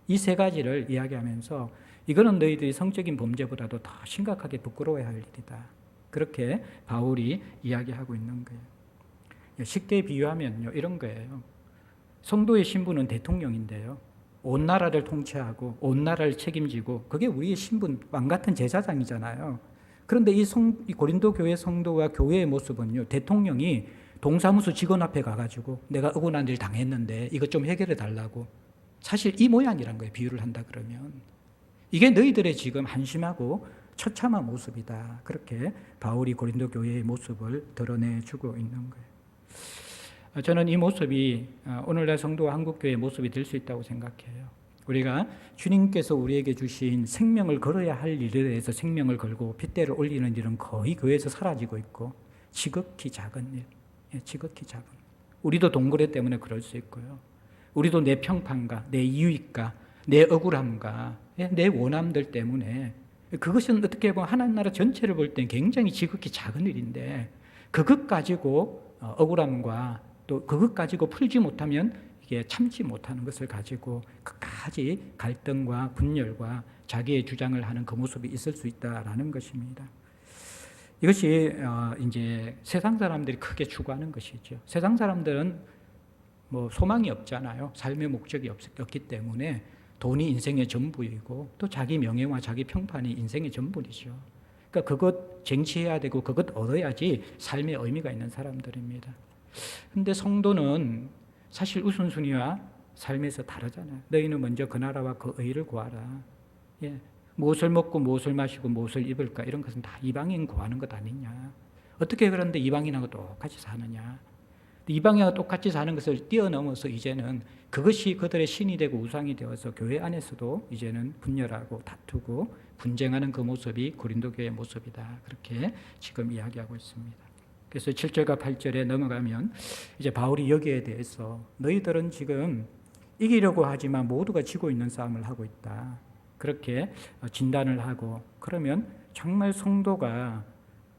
Speaker 5: 이 세 가지를 이야기하면서 이거는 너희들이 성적인 범죄보다도 더 심각하게 부끄러워야 할 일이다, 그렇게 바울이 이야기하고 있는 거예요. 쉽게 비유하면요, 이런 거예요. 성도의 신분은 대통령인데요, 온 나라를 통치하고 온 나라를 책임지고 그게 우리의 신분, 왕 같은 제사장이잖아요. 그런데 이 고린도 교회 성도와 교회의 모습은요, 대통령이 동사무소 직원 앞에 가가지고 내가 억울한 일 당했는데 이것 좀 해결해 달라고, 사실 이 모양이란 거예요, 비유를 한다 그러면. 이게 너희들의 지금 한심하고 처참한 모습이다, 그렇게 바울이 고린도 교회의 모습을 드러내주고 있는 거예요. 저는 이 모습이 오늘날 성도와 한국교회의 모습이 될 수 있다고 생각해요. 우리가 주님께서 우리에게 주신 생명을 걸어야 할 일에 대해서 생명을 걸고 핏대를 올리는 일은 거의 교회에서 사라지고 있고, 지극히 작은 일, 지극히 작은, 우리도 동거래 때문에 그럴 수 있고요, 우리도 내 평판과 내 유익과 내 억울함과 내 원함들 때문에, 그것은 어떻게 보면 하나님 나라 전체를 볼 때 굉장히 지극히 작은 일인데, 그것 가지고 억울함과 또 그것 가지고 풀지 못하면 이게 참지 못하는 것을 가지고 끝까지 갈등과 분열과 자기의 주장을 하는 그 모습이 있을 수 있다라는 것입니다. 이것이 이제 세상 사람들이 크게 추구하는 것이죠. 세상 사람들은 뭐 소망이 없잖아요. 삶의 목적이 없기 때문에 돈이 인생의 전부이고 또 자기 명예와 자기 평판이 인생의 전부이죠. 그러니까 그것 쟁취해야 되고 그것 얻어야지 삶의 의미가 있는 사람들입니다. 그런데 성도는 사실 우선순위와 삶에서 다르잖아요. 너희는 먼저 그 나라와 그 의를 구하라. 예. 무엇을 먹고 무엇을 마시고 무엇을 입을까, 이런 것은 다 이방인 구하는 것 아니냐. 어떻게 그런데 이방인하고 똑같이 사느냐. 이방인하고 똑같이 사는 것을 뛰어넘어서 이제는 그것이 그들의 신이 되고 우상이 되어서 교회 안에서도 이제는 분열하고 다투고 분쟁하는 그 모습이 고린도 교회의 모습이다, 그렇게 지금 이야기하고 있습니다. 그래서 7절과 8절에 넘어가면 이제 바울이 여기에 대해서 너희들은 지금 이기려고 하지만 모두가 지고 있는 싸움을 하고 있다, 그렇게 진단을 하고, 그러면 정말 성도가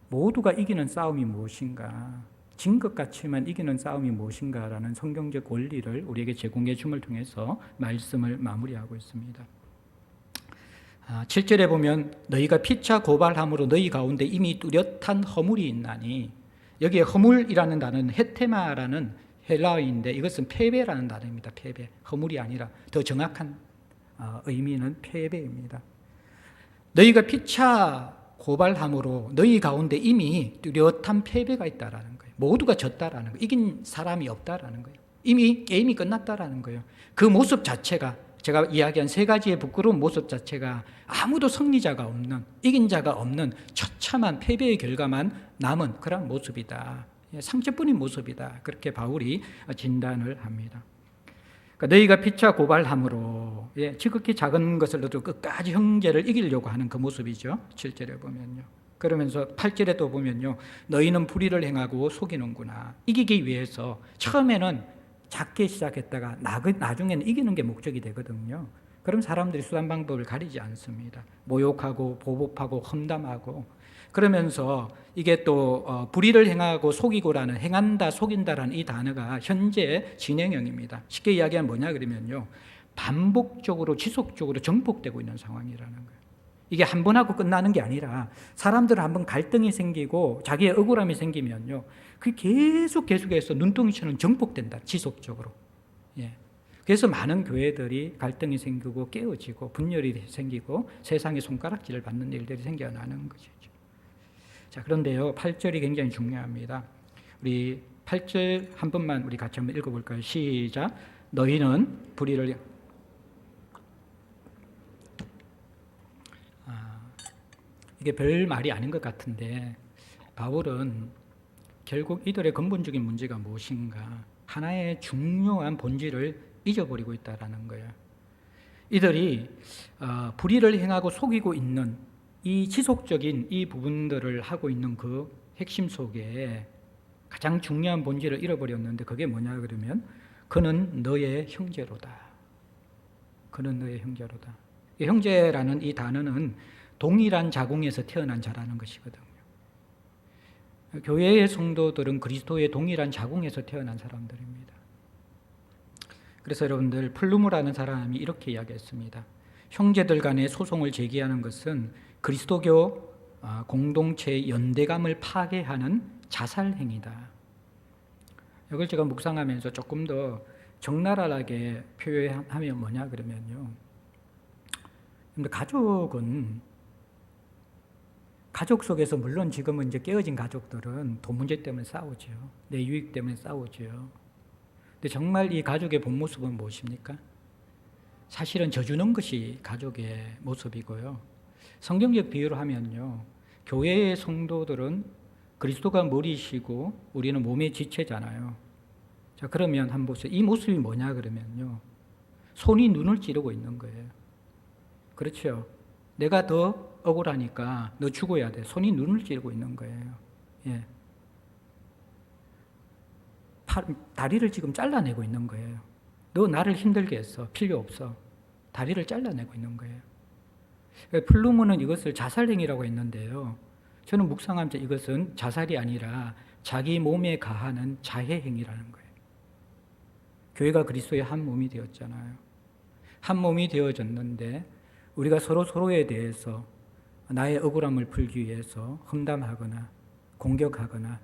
Speaker 5: 모두가 이기는 싸움이 무엇인가, 진 것 같지만 이기는 싸움이 무엇인가라는 성경적 원리를 우리에게 제공해 줌을 통해서 말씀을 마무리하고 있습니다. 7절에 보면 너희가 피차 고발함으로 너희 가운데 이미 뚜렷한 허물이 있나니, 여기에 허물이라는 단어는 헤테마라는 헬라어인데 이것은 패배라는 단어입니다. 패배, 허물이 아니라 더 정확한 의미는 패배입니다. 너희가 피차 고발함으로 너희 가운데 이미 뚜렷한 패배가 있다라는 거예요. 모두가 졌다라는 거예요. 이긴 사람이 없다라는 거예요. 이미 게임이 끝났다라는 거예요. 그 모습 자체가, 제가 이야기한 세 가지의 부끄러운 모습 자체가 아무도 승리자가 없는, 이긴 자가 없는 처참한 패배의 결과만 남은 그런 모습이다. 상처뿐인 모습이다. 그렇게 바울이 진단을 합니다. 그러니까 너희가 피차 고발함으로, 지극히 작은 것을로도 끝까지 형제를 이기려고 하는 그 모습이죠. 7절에 보면요. 그러면서 8절에 또 보면요, 너희는 불의를 행하고 속이는구나. 이기기 위해서 처음에는 작게 시작했다가 나중에는 이기는 게 목적이 되거든요. 그럼 사람들이 수단 방법을 가리지 않습니다. 모욕하고 보복하고 험담하고, 그러면서 이게 또 불의를 행하고 속이고라는, 행한다 속인다라는 이 단어가 현재 진행형입니다. 쉽게 이야기하면 뭐냐 그러면요, 반복적으로 지속적으로 정복되고 있는 상황이라는 거예요. 이게 한 번 하고 끝나는 게 아니라 사람들은 한번 갈등이 생기고 자기의 억울함이 생기면요, 그게 계속해서 눈덩이처럼 정복된다, 지속적으로. 예. 그래서 많은 교회들이 갈등이 생기고 깨어지고 분열이 생기고 세상에 손가락질을 받는 일들이 생겨나는 것이죠. 자, 그런데요, 8절이 굉장히 중요합니다. 우리 8절 한 번만 우리 같이 한번 읽어볼까요? 시작. 너희는 불의를 이게 별 말이 아닌 것 같은데 바울은 결국 이들의 근본적인 문제가 무엇인가, 하나의 중요한 본질을 잊어버리고 있다라는 거예요. 이들이 불의를 행하고 속이고 있는 이 지속적인 이 부분들을 하고 있는 그 핵심 속에 가장 중요한 본질을 잃어버렸는데 그게 뭐냐 그러면 그는 너의 형제로다. 그는 너의 형제로다. 이 형제라는 이 단어는 동일한 자궁에서 태어난 자라는 것이거든요. 교회의 성도들은 그리스도의 동일한 자궁에서 태어난 사람들입니다. 그래서 여러분들, 플루무라는 사람이 이렇게 이야기했습니다. 형제들 간의 소송을 제기하는 것은 그리스도교 공동체의 연대감을 파괴하는 자살 행위다. 이걸 제가 묵상하면서 조금 더 적나라하게 표현하면 뭐냐 그러면요, 가족 속에서 물론 지금은 이제 깨어진 가족들은 돈 문제 때문에 싸우죠. 내 유익 때문에 싸우죠. 근데 정말 이 가족의 본 모습은 무엇입니까? 사실은 져주는 것이 가족의 모습이고요. 성경적 비유로 하면요, 교회의 성도들은 그리스도가 머리시고 우리는 몸의 지체잖아요. 자, 그러면 한번 보세요. 이 모습이 뭐냐 그러면요, 손이 눈을 찌르고 있는 거예요. 그렇죠? 내가 더 억울하니까 너 죽어야 돼. 손이 눈을 찌르고 있는 거예요. 예. 다리를 지금 잘라내고 있는 거예요. 너 나를 힘들게 했어. 필요 없어. 다리를 잘라내고 있는 거예요. 플루무는 이것을 자살행위라고 했는데요, 저는 묵상하면서 이것은 자살이 아니라 자기 몸에 가하는 자해행위라는 거예요. 교회가 그리스도의 한 몸이 되었잖아요. 한 몸이 되어졌는데 우리가 서로에 대해서 나의 억울함을 풀기 위해서 험담하거나 공격하거나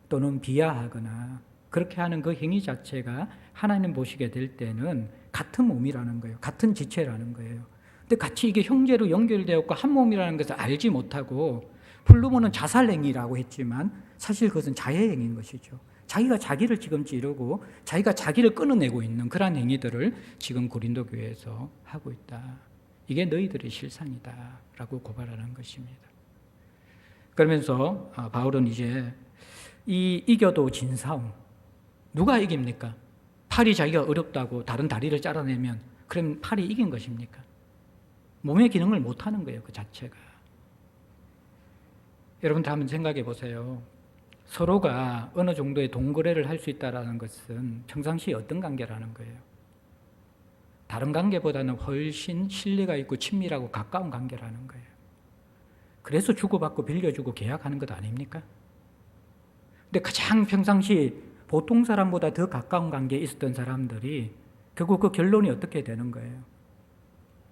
Speaker 5: 또는 비하하거나 그렇게 하는 그 행위 자체가 하나님 보시게 될 때는 같은 몸이라는 거예요. 같은 지체라는 거예요. 근데 같이 이게 형제로 연결되었고 한 몸이라는 것을 알지 못하고 플루무는 자살행위라고 했지만 사실 그것은 자해행위인 것이죠. 자기가 자기를 지금 찌르고 자기가 자기를 끊어내고 있는 그러한 행위들을 지금 고린도 교회에서 하고 있다. 이게 너희들의 실상이다 라고 고발하는 것입니다. 그러면서 바울은 이제 이 이겨도 진 싸움, 누가 이깁니까? 팔이 자기가 어렵다고 다른 다리를 잘라내면 그럼 팔이 이긴 것입니까? 몸의 기능을 못하는 거예요, 그 자체가. 여러분들 한번 생각해 보세요. 서로가 어느 정도의 동거래를 할 수 있다는 것은 평상시에 어떤 관계라는 거예요? 다른 관계보다는 훨씬 신뢰가 있고 친밀하고 가까운 관계라는 거예요. 그래서 주고받고 빌려주고 계약하는 것 아닙니까? 근데 가장 평상시 보통 사람보다 더 가까운 관계에 있었던 사람들이 결국 그 결론이 어떻게 되는 거예요?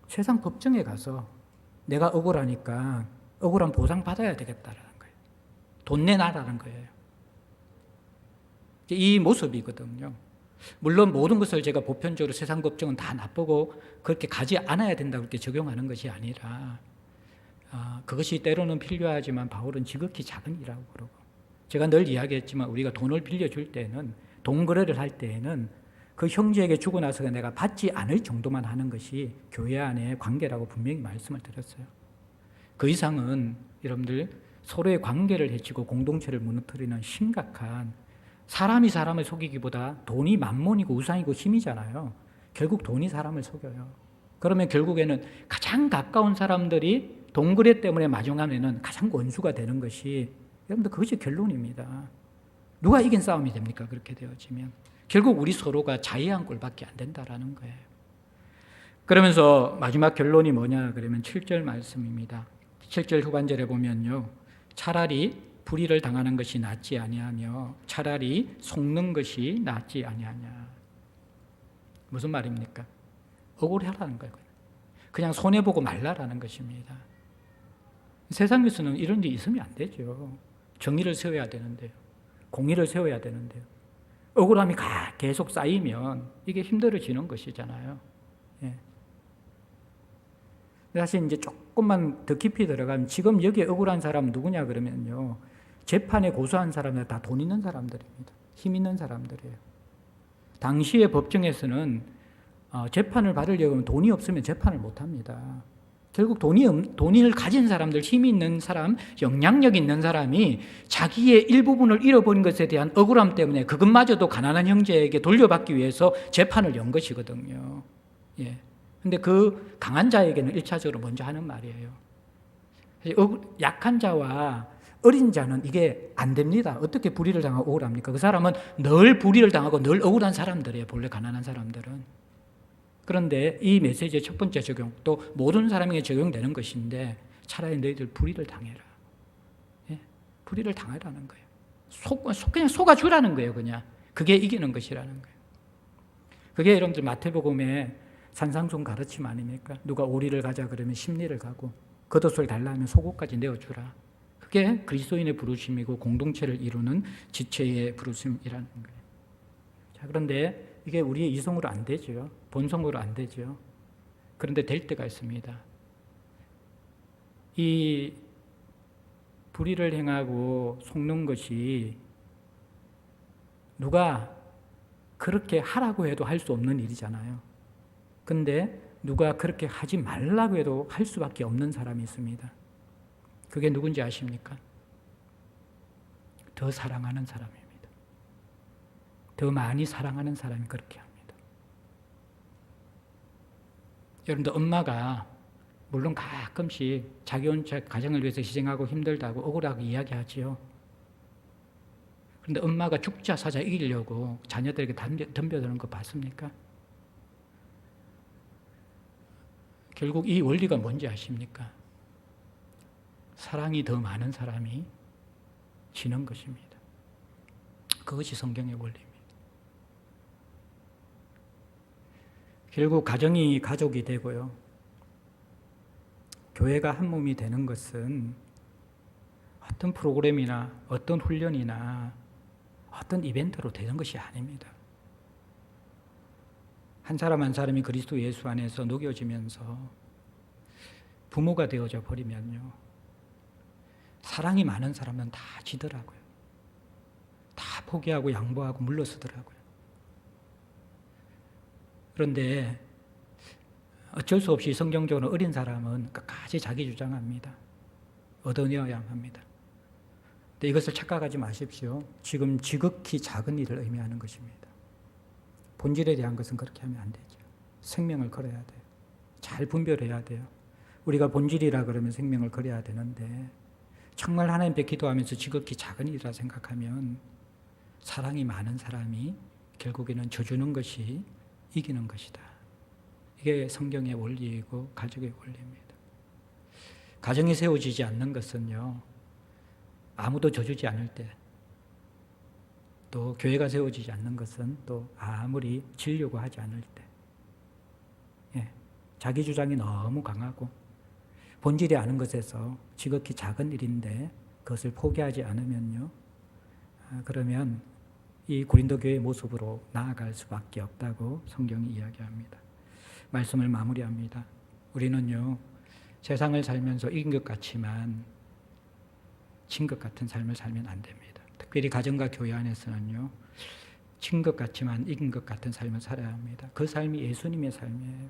Speaker 5: 세상 법정에 가서 내가 억울하니까 억울한 보상 받아야 되겠다라는 거예요. 돈 내놔라는 거예요. 이 모습이거든요. 물론 모든 것을 제가 보편적으로 세상 법정은 다 나쁘고 그렇게 가지 않아야 된다고 이렇게 적용하는 것이 아니라 그것이 때로는 필요하지만 바울은 지극히 작은 일이라고 그러고, 제가 늘 이야기했지만 우리가 돈을 빌려줄 때는, 돈 거래를 할 때에는 그 형제에게 주고 나서 내가 받지 않을 정도만 하는 것이 교회 안의 관계라고 분명히 말씀을 드렸어요. 그 이상은 여러분들 서로의 관계를 해치고 공동체를 무너뜨리는 심각한, 사람이 사람을 속이기보다 돈이 만몬이고 우상이고 힘이잖아요. 결국 돈이 사람을 속여요. 그러면 결국에는 가장 가까운 사람들이 동거래 때문에 마중하면은 가장 원수가 되는 것이, 여러분들 그것이 결론입니다. 누가 이긴 싸움이 됩니까? 그렇게 되어지면 결국 우리 서로가 자해한 꼴밖에 안 된다라는 거예요. 그러면서 마지막 결론이 뭐냐 그러면 7절 말씀입니다. 7절 후반절에 보면요, 차라리 불의를 당하는 것이 낫지 아니하며 차라리 속는 것이 낫지 아니하냐. 무슨 말입니까? 억울해하라는 거예요. 그냥 손해보고 말라라는 것입니다. 세상에서는 이런 일이 있으면 안 되죠. 정의를 세워야 되는데요. 공의를 세워야 되는데요. 억울함이 계속 쌓이면 이게 힘들어지는 것이잖아요. 예. 사실 이제 조금만 더 깊이 들어가면 지금 여기에 억울한 사람은 누구냐 그러면요. 재판에 고소한 사람들 다 돈 있는 사람들입니다. 힘 있는 사람들이에요. 당시의 법정에서는 재판을 받으려고 하면 돈이 없으면 재판을 못 합니다. 결국 돈을 가진 사람들, 힘이 있는 사람, 영향력 있는 사람이 자기의 일부분을 잃어버린 것에 대한 억울함 때문에 그것마저도 가난한 형제에게 돌려받기 위해서 재판을 연 것이거든요. 예. 근데 그 강한 자에게는 1차적으로 먼저 하는 말이에요. 약한 자와 어린 자는 이게 안 됩니다. 어떻게 불의를 당하고 억울합니까? 그 사람은 늘 불의를 당하고 늘 억울한 사람들이에요. 본래 가난한 사람들은. 그런데 이 메시지의 첫 번째 적용, 또 모든 사람에게 적용되는 것인데 차라리 너희들 불의를 당해라. 예? 불의를 당하라는 거예요. 그냥 속아주라는 거예요. 그냥. 그게 이기는 것이라는 거예요. 그게 여러분들 마태복음의 산상순 가르침 아닙니까? 누가 오리를 가자 그러면 십리를 가고 겉옷을 달라 하면 속옷까지 내어주라. 그게 그리스도인의 부르심이고 공동체를 이루는 지체의 부르심이라는 거예요. 자, 그런데 이게 우리의 이성으로 안 되죠. 본성으로 안 되죠. 그런데 될 때가 있습니다. 이 불의를 행하고 속는 것이 누가 그렇게 하라고 해도 할 수 없는 일이잖아요. 근데 누가 그렇게 하지 말라고 해도 할 수밖에 없는 사람이 있습니다. 그게 누군지 아십니까? 더 사랑하는 사람입니다. 더 많이 사랑하는 사람이 그렇게 합니다. 여러분들 엄마가 물론 가끔씩 자기 혼자 가정을 위해서 희생하고 힘들다고 억울하고 이야기하지요. 그런데 엄마가 죽자 사자 이기려고 자녀들에게 덤벼드는 거 봤습니까? 결국 이 원리가 뭔지 아십니까? 사랑이 더 많은 사람이 지는 것입니다. 그것이 성경의 원리입니다. 결국 가정이 가족이 되고요. 교회가 한 몸이 되는 것은 어떤 프로그램이나 어떤 훈련이나 어떤 이벤트로 되는 것이 아닙니다. 한 사람 한 사람이 그리스도 예수 안에서 녹여지면서 부모가 되어져 버리면요. 사랑이 많은 사람은 다 지더라고요. 다 포기하고 양보하고 물러서더라고요. 그런데 어쩔 수 없이 성경적으로 어린 사람은 끝까지 자기 주장합니다. 얻어내어야 합니다. 근데 이것을 착각하지 마십시오. 지금 지극히 작은 일을 의미하는 것입니다. 본질에 대한 것은 그렇게 하면 안 되죠. 생명을 걸어야 돼요. 잘 분별해야 돼요. 우리가 본질이라 그러면 생명을 걸어야 되는데 정말 하나님께 기도하면서 지극히 작은 일이라 생각하면 사랑이 많은 사람이 결국에는 져주는 것이 이기는 것이다. 이게 성경의 원리이고 가족의 원리입니다. 가정이 세워지지 않는 것은요. 아무도 져주지 않을 때, 또 교회가 세워지지 않는 것은 또 아무리 지려고 하지 않을 때, 예, 자기 주장이 너무 강하고 본질이 아는 것에서 지극히 작은 일인데 그것을 포기하지 않으면요, 그러면 이 고린도 교회의 모습으로 나아갈 수밖에 없다고 성경이 이야기합니다. 말씀을 마무리합니다. 우리는요, 세상을 살면서 이긴 것 같지만 진 것 같은 삶을 살면 안 됩니다. 특별히 가정과 교회 안에서는요, 진 것 같지만 이긴 것 같은 삶을 살아야 합니다. 그 삶이 예수님의 삶이에요.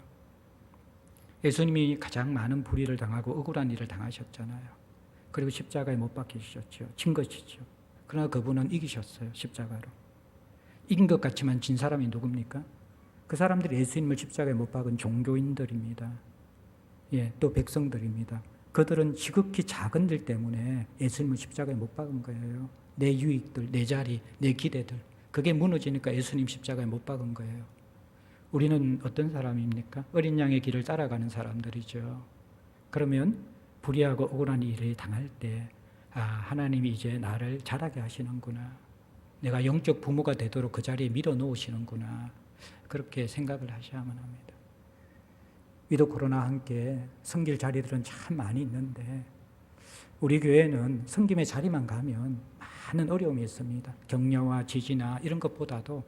Speaker 5: 예수님이 가장 많은 불의를 당하고 억울한 일을 당하셨잖아요. 그리고 십자가에 못 박히셨죠. 진 것이죠. 그러나 그분은 이기셨어요. 십자가로. 이긴 것 같지만 진 사람이 누굽니까? 그 사람들이 예수님을 십자가에 못 박은 종교인들입니다. 예, 또 백성들입니다. 그들은 지극히 작은 일 때문에 예수님을 십자가에 못 박은 거예요. 내 유익들, 내 자리, 내 기대들. 그게 무너지니까 예수님 십자가에 못 박은 거예요. 우리는 어떤 사람입니까? 어린 양의 길을 따라가는 사람들이죠. 그러면 불의하고 억울한 일을 당할 때, 하나님이 이제 나를 자라게 하시는구나. 내가 영적 부모가 되도록 그 자리에 밀어놓으시는구나. 그렇게 생각을 하셔야만 합니다. 위도 코로나 함께 섬길 자리들은 참 많이 있는데 우리 교회는 섬김의 자리만 가면 많은 어려움이 있습니다. 격려와 지지나 이런 것보다도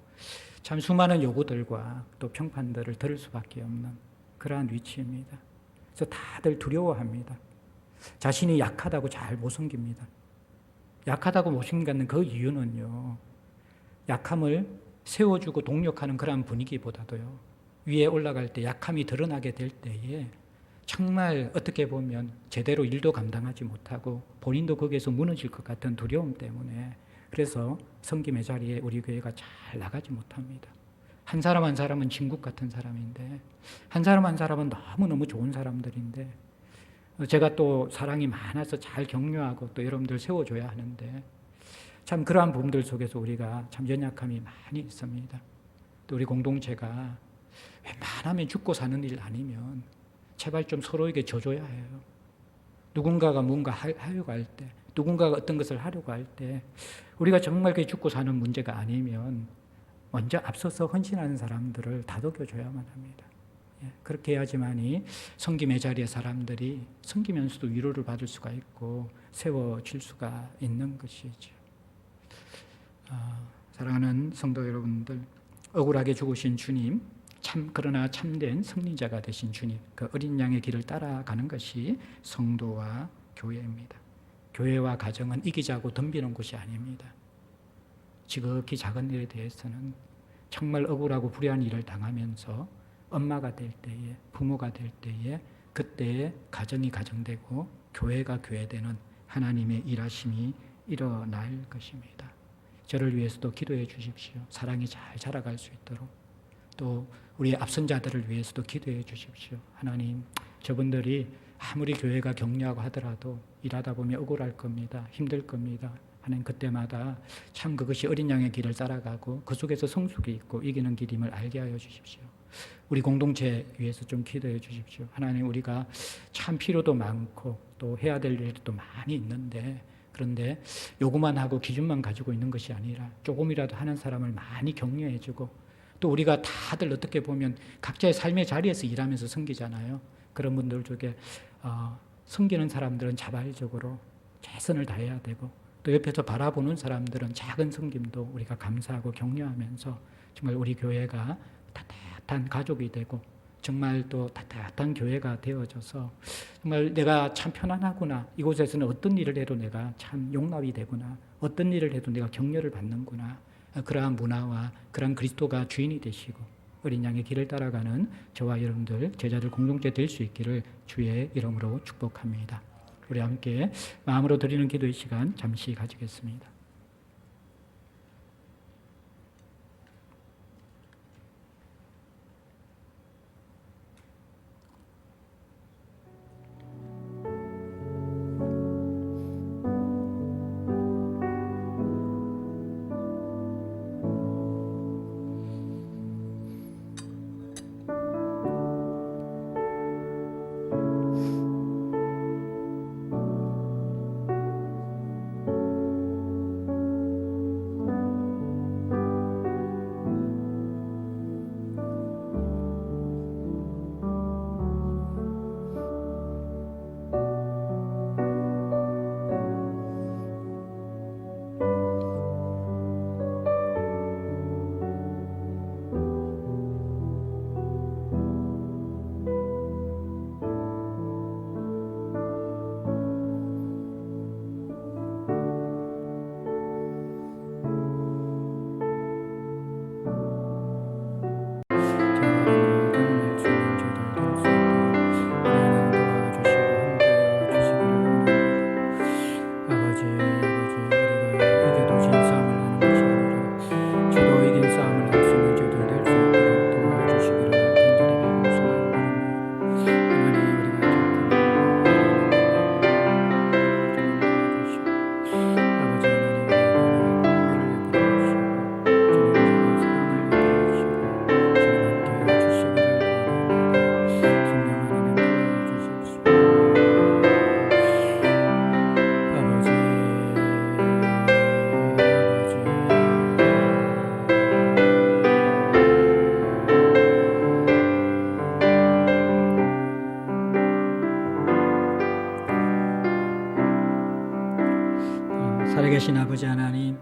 Speaker 5: 참 수많은 요구들과 또 평판들을 들을 수밖에 없는 그러한 위치입니다. 그래서 다들 두려워합니다. 자신이 약하다고 잘 못 섬깁니다. 약하다고 못 섬기는 그 이유는요, 약함을 세워주고 동력하는 그러한 분위기보다도요, 위에 올라갈 때 약함이 드러나게 될 때에 정말 어떻게 보면 제대로 일도 감당하지 못하고 본인도 거기에서 무너질 것 같은 두려움 때문에, 그래서 섬김의 자리에 우리 교회가 잘 나가지 못합니다. 한 사람 한 사람은 진국 같은 사람인데, 한 사람 한 사람은 너무너무 좋은 사람들인데, 제가 또 사랑이 많아서 잘 격려하고 또 여러분들 세워줘야 하는데, 참 그러한 부분들 속에서 우리가 참 연약함이 많이 있습니다. 또 우리 공동체가 웬만하면 죽고 사는 일 아니면 제발 좀 서로에게 져줘야 해요. 누군가가 뭔가 하려고 할 때, 누군가가 어떤 것을 하려고 할 때, 우리가 정말 그 죽고 사는 문제가 아니면 먼저 앞서서 헌신하는 사람들을 다독여줘야만 합니다. 그렇게 해야지만이 섬김의 자리에 사람들이 섬기면서도 위로를 받을 수가 있고 세워질 수가 있는 것이죠. 사랑하는 성도 여러분들, 억울하게 죽으신 주님, 그러나 참된 승리자가 되신 주님, 그 어린 양의 길을 따라가는 것이 성도와 교회입니다. 교회와 가정은 이기자고 덤비는 곳이 아닙니다. 지극히 작은 일에 대해서는 정말 억울하고 불의한 일을 당하면서 엄마가 될 때에, 부모가 될 때에, 그때에 가정이 가정되고 교회가 교회되는 하나님의 일하심이 일어날 것입니다. 저를 위해서도 기도해 주십시오. 사랑이 잘 자라갈 수 있도록. 또 우리 앞선 자들을 위해서도 기도해 주십시오. 하나님, 저분들이 아무리 교회가 격려하고 하더라도 일하다 보면 억울할 겁니다. 힘들 겁니다. 하나님, 그때마다 참 그것이 어린 양의 길을 따라가고 그 속에서 성숙이 있고 이기는 길임을 알게 하여 주십시오. 우리 공동체 위해서 좀 기도해 주십시오. 하나님, 우리가 참 필요도 많고 또 해야 될 일도 많이 있는데, 그런데 요구만 하고 기준만 가지고 있는 것이 아니라 조금이라도 하는 사람을 많이 격려해 주고, 또 우리가 다들 어떻게 보면 각자의 삶의 자리에서 일하면서 섬기잖아요. 그런 분들 중에 섬기는 사람들은 자발적으로 최선을 다해야 되고, 또 옆에서 바라보는 사람들은 작은 섬김도 우리가 감사하고 격려하면서 정말 우리 교회가 따뜻한 가족이 되고 정말 또 따뜻한 교회가 되어져서 정말 내가 참 편안하구나, 이곳에서는 어떤 일을 해도 내가 참 용납이 되구나, 어떤 일을 해도 내가 격려를 받는구나, 그러한 문화와 그러한 그리스도가 주인이 되시고 어린 양의 길을 따라가는 저와 여러분들 제자들 공동체 될 수 있기를 주의 이름으로 축복합니다. 우리 함께 마음으로 드리는 기도의 시간 잠시 가지겠습니다. 살아계신 아버지 하나님,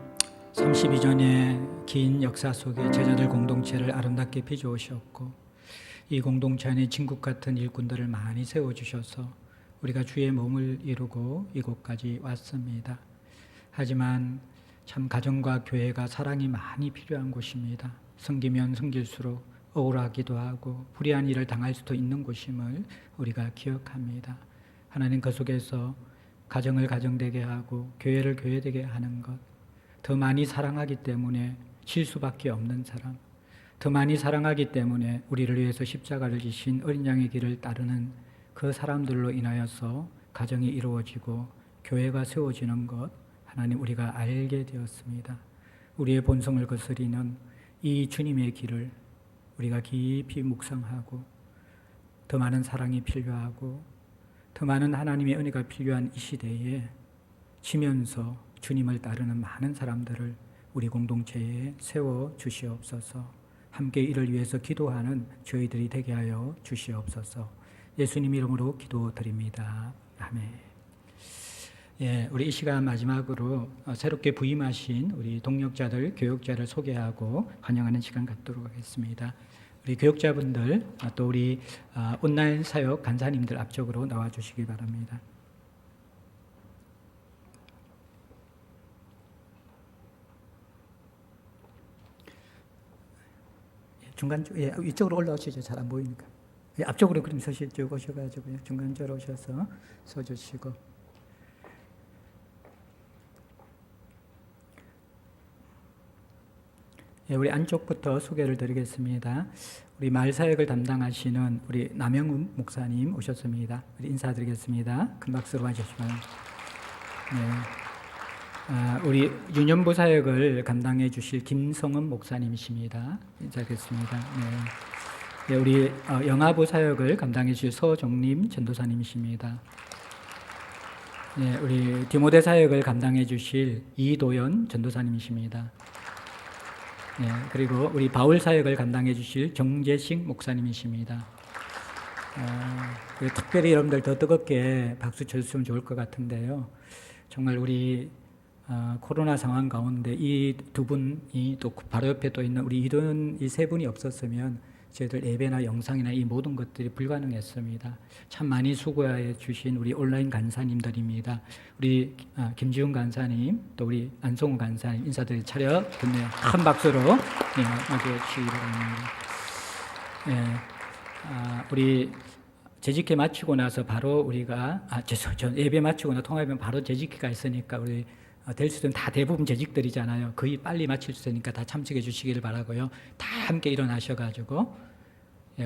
Speaker 5: 32전의 긴 역사 속에 제자들 공동체를 아름답게 빚어오셨고 이 공동체 안에 진국 같은 일꾼들을 많이 세워주셔서 우리가 주의 몸을 이루고 이곳까지 왔습니다. 하지만 참 가정과 교회가 사랑이 많이 필요한 곳입니다. 섬기면 섬길수록 억울하기도 하고 불의한 일을 당할 수도 있는 곳임을 우리가 기억합니다. 하나님, 그 속에서 가정을 가정되게 하고 교회를 교회되게 하는 것, 더 많이 사랑하기 때문에 질 수밖에 없는 사람, 더 많이 사랑하기 때문에 우리를 위해서 십자가를 지신 어린 양의 길을 따르는 그 사람들로 인하여서 가정이 이루어지고 교회가 세워지는 것, 하나님, 우리가 알게 되었습니다. 우리의 본성을 거스리는 이 주님의 길을 우리가 깊이 묵상하고 더 많은 사랑이 필요하고 더 많은 하나님의 은혜가 필요한 이 시대에 지면서 주님을 따르는 많은 사람들을 우리 공동체에 세워 주시옵소서. 함께 이를 위해서 기도하는 저희들이 되게 하여 주시옵소서. 예수님 이름으로 기도드립니다. 아멘. 예, 우리 이 시간 마지막으로 새롭게 부임하신 우리 동역자들, 교역자를 소개하고 환영하는 시간 갖도록 하겠습니다. 우리 교역자분들, 또 우리 온라인 사역 간사님들 앞쪽으로 나와 주시기 바랍니다. 중간 쪽, 예, 이쪽으로 올라오시죠. 잘 안 보이니까. 예, 앞쪽으로 그럼 쭉 오셔가지고요. 중간 쪽으로 오셔서 서주시고. 예, 우리 안쪽부터 소개를 드리겠습니다. 우리 마을 사역을 담당하시는 우리 남영훈 목사님 오셨습니다. 우리 인사드리겠습니다. 큰 박수로 맞으시면. 네. 우리 유년부 사역을 감당해 주실 김성은 목사님이십니다. 인사드리겠습니다. 네. 네, 우리 영아부 사역을 감당해 주실 서정림 전도사님이십니다. 네, 우리 디모데 사역을 감당해 주실 이도연 전도사님이십니다. 네, 그리고 우리 바울 사역을 감당해 주실 정재식 목사님이십니다. 특별히 여러분들 더 뜨겁게 박수 쳐주시면 좋을 것 같은데요. 정말 우리 코로나 상황 가운데 이 두 분이 또 바로 옆에 또 있는 우리 이도현 이 세 분이 없었으면 저희들 예배나 영상이나 이 모든 것들이 불가능했습니다. 참 많이 수고해 주신 우리 온라인 간사님들입니다. 우리 김지훈 간사님, 또 우리 안성우 간사님 인사드리 차려 듣네요. 큰 박수로 맞이해 주시기 바랍니다. 우리 재직회 마치고 나서 바로 우리가 예배 마치고 나 통화하면 바로 재직회가 있으니까 우리 될 수 있는 다 대부분 재직들이잖아요. 거의 빨리 마칠 수 있으니까 다 참석해 주시기를 바라고요. 다 함께 일어나셔가지고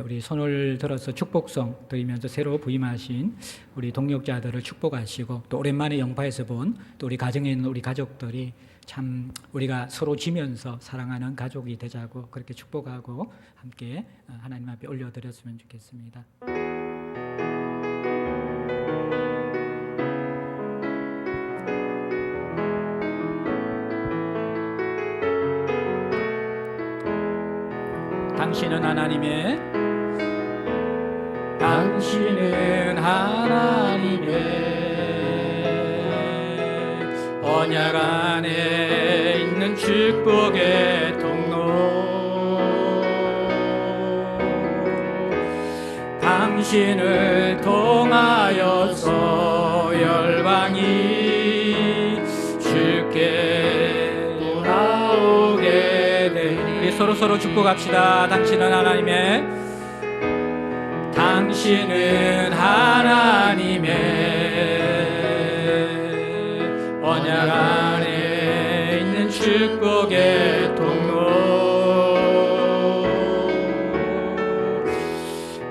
Speaker 5: 우리 손을 들어서 축복성 드리면서 새로 부임하신 우리 동역자들을 축복하시고 또 오랜만에 영파에서 본 또 우리 가정에 있는 우리 가족들이 참 우리가 서로 지면서 사랑하는 가족이 되자고 그렇게 축복하고 함께 하나님 앞에 올려드렸으면 좋겠습니다. 당신은 하나님의 언약 안에 있는 축복의 통로. 당신을 통하여서 열방이 주께 돌아오게 되니. 우리 서로 축복합시다. 당신은 하나님의 언약 안에 있는 축복의 통로.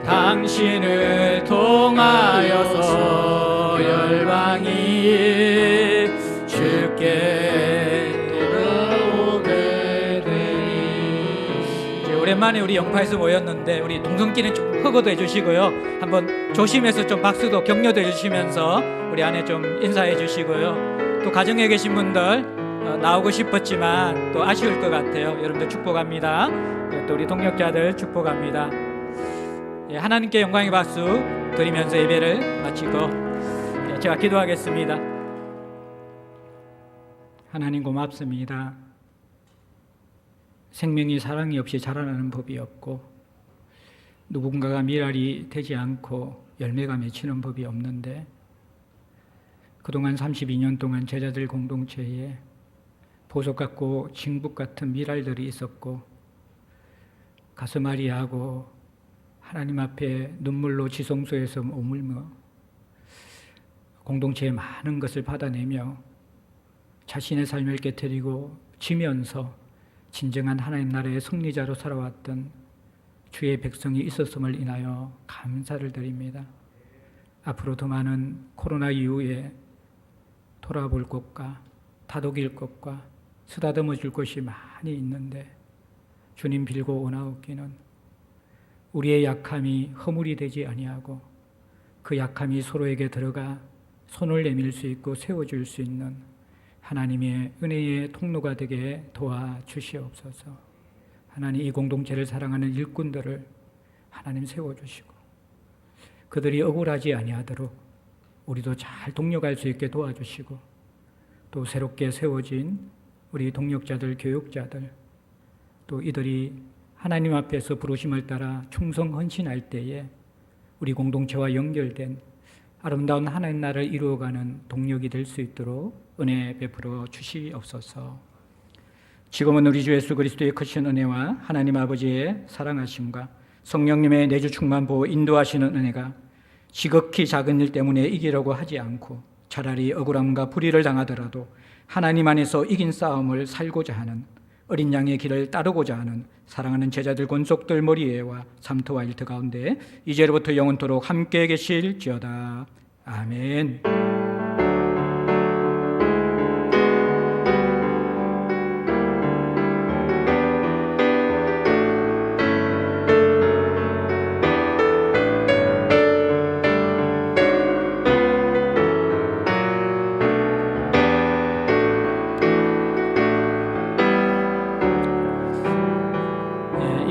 Speaker 5: 당신을 통하여서 열방이 주께 돌아오게 되니. 이제 오랜만에 우리 영파에서 모였는데 우리 동성끼리는 좀 흑어도 해주시고요. 한번 조심해서 좀 박수도 격려도 해주시면서 우리 안에 좀 인사해 주시고요. 또 가정에 계신 분들 나오고 싶었지만 또 아쉬울 것 같아요. 여러분들 축복합니다. 또 우리 동역자들 축복합니다. 하나님께 영광의 박수 드리면서 예배를 마치고 제가 기도하겠습니다. 하나님 고맙습니다. 생명이 사랑이 없이 자라나는 법이 없고 누군가가 미랄이 되지 않고 열매가 맺히는 법이 없는데 그동안 32년 동안 제자들 공동체에 보석 같고 징북 같은 미랄들이 있었고 가슴앓이하고 하나님 앞에 눈물로 지성소에서 오물며 공동체의 많은 것을 받아내며 자신의 삶을 깨뜨리고 지면서 진정한 하나님 나라의 승리자로 살아왔던 주의 백성이 있었음을 인하여 감사를 드립니다. 앞으로 더 많은 코로나 이후에 돌아볼 것과 다독일 것과 쓰다듬어 줄 것이 많이 있는데 주님 빌고 원하옵기는 우리의 약함이 허물이 되지 아니하고 그 약함이 서로에게 들어가 손을 내밀 수 있고 세워줄 수 있는 하나님의 은혜의 통로가 되게 도와주시옵소서. 하나님 이 공동체를 사랑하는 일꾼들을 하나님 세워주시고 그들이 억울하지 아니하도록 우리도 잘 동력할 수 있게 도와주시고 또 새롭게 세워진 우리 동력자들, 교육자들 또 이들이 하나님 앞에서 부르심을 따라 충성 헌신할 때에 우리 공동체와 연결된 아름다운 하나님 나라를 이루어가는 동력이 될 수 있도록 은혜 베풀어 주시옵소서. 지금은 우리 주 예수 그리스도의 크신 은혜와 하나님 아버지의 사랑하심과 성령님의 내주 충만 보호 인도하시는 은혜가 지극히 작은 일 때문에 이기려고 하지 않고 차라리 억울함과 불의를 당하더라도 하나님 안에서 이긴 싸움을 살고자 하는 어린 양의 길을 따르고자 하는 사랑하는 제자들 권속들 머리에와 삼토와 일터 가운데 이제로부터 영원토록 함께 계실지어다. 아멘.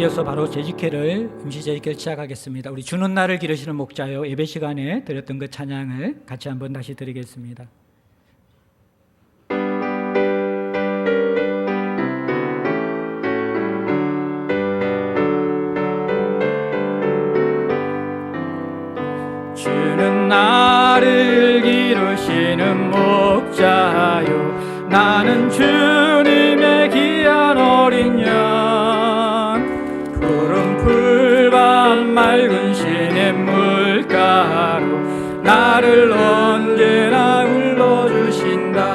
Speaker 5: 이어서 바로 재직회를 임시 재직회를 시작하겠습니다. 우리 주는 날을 기르시는 목자여 예배 시간에 드렸던 그 찬양을 같이 한번 다시 드리겠습니다. 주는 나를 기르시는 목자여 나는 주님의 귀한 어린 양 풀밤 맑은 시냇물가로 나를 언제나 불러주신다.